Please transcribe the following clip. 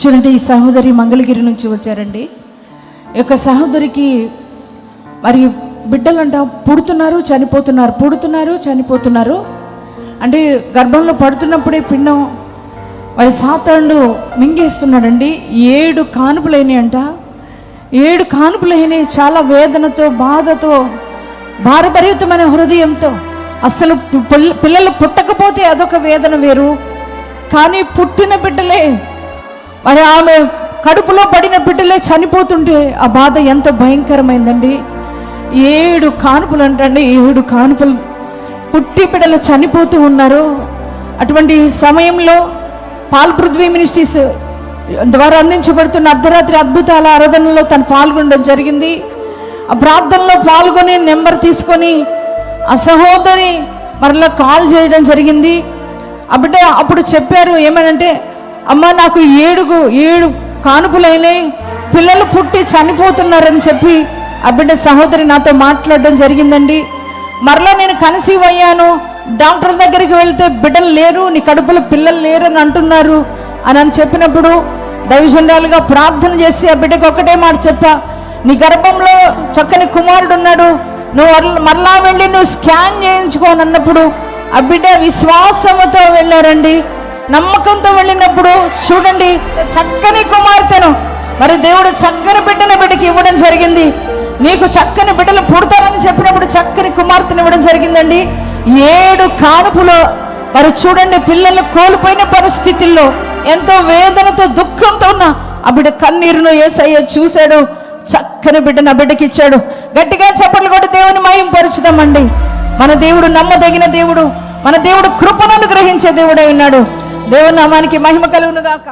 చూడండి, ఈ సహోదరి మంగళగిరి నుంచి వచ్చారండి. ఈ యొక్క సహోదరికి మరి బిడ్డలంట పుడుతున్నారు చనిపోతున్నారు. అంటే గర్భంలో పడుతున్నప్పుడే పిండం మరి సాతానుడు మింగేస్తున్నాడండి. 7 కానుపులైనాయి అంట. 7 కానుపులైనాయి. చాలా వేదనతో, బాధతో, భారభరితమైన హృదయంతో. అసలు పిల్లలు పుట్టకపోతే అదొక వేదన వేరు, కానీ పుట్టిన బిడ్డలే, మరి ఆమె కడుపులో పడిన బిడ్డలే చనిపోతుంటే ఆ బాధ ఎంత భయంకరమైందండి. 7 కానుపులు అంటండి. 7 కానుపులు పుట్టి బిడ్డలు చనిపోతూ ఉన్నారు. అటువంటి సమయంలో పాల్ పృథ్వీ మినిస్ట్రీస్ ద్వారా అందించబడుతున్న అర్ధరాత్రి అద్భుతాల ఆరాధనలో తను పాల్గొనడం జరిగింది. ఆ ప్రార్థనలో పాల్గొని నెంబర్ తీసుకొని ఆ సహోదరి మరలా కాల్ చేయడం జరిగింది. ఆ బిడ్డ అప్పుడు చెప్పారు ఏమనంటే, అమ్మ నాకు 7 కానుపులైనాయి, పిల్లలు పుట్టి చనిపోతున్నారని చెప్పి ఆ బిడ్డ సహోదరి నాతో మాట్లాడడం జరిగిందండి. మరలా నేను కన్సీవ్ అయ్యాను, డాక్టర్ దగ్గరికి వెళ్తే బిడ్డలు లేరు, నీ కడుపులో పిల్లలు లేరు అని అంటున్నారు అని చెప్పినప్పుడు దైవజనురాలుగా ప్రార్థన చేసి ఆ బిడ్డకు ఒకటే మాట చెప్పా, నీ గర్భంలో చక్కని కుమారుడు ఉన్నాడు, నువ్వు మరలా వెళ్ళి నువ్వు స్కాన్ చేయించుకోని అన్నప్పుడు ఆ బిడ్డ విశ్వాసంతో వెళ్ళారండి. నమ్మకంతో వెళ్ళినప్పుడు చూడండి, చక్కని కుమార్తెను మరి దేవుడు చక్కని బిడ్డకి ఇవ్వడం జరిగింది. నీకు చక్కని బిడ్డలు పుడతారని చెప్పినప్పుడు చక్కని కుమార్తెను ఇవ్వడం జరిగిందండి. 7 కానుపులో మరి చూడండి, పిల్లలు కోల్పోయిన పరిస్థితుల్లో ఎంతో వేదనతో, దుఃఖంతో ఉన్న ఆ బిడ్డ కన్నీరును యేసయ్య చూశాడు. చక్కని బిడ్డను ఆ బిడ్డకి ఇచ్చాడు. గట్టిగా చప్పట్లు కొట్టి దేవుని మహిమపరుచుదామండి. మన దేవుడు నమ్మదగిన దేవుడు, మన దేవుడు కృపను అనుగ్రహించే దేవుడై ఉన్నాడు. దేవుని నామానికి మహిమ కలుగును గాక.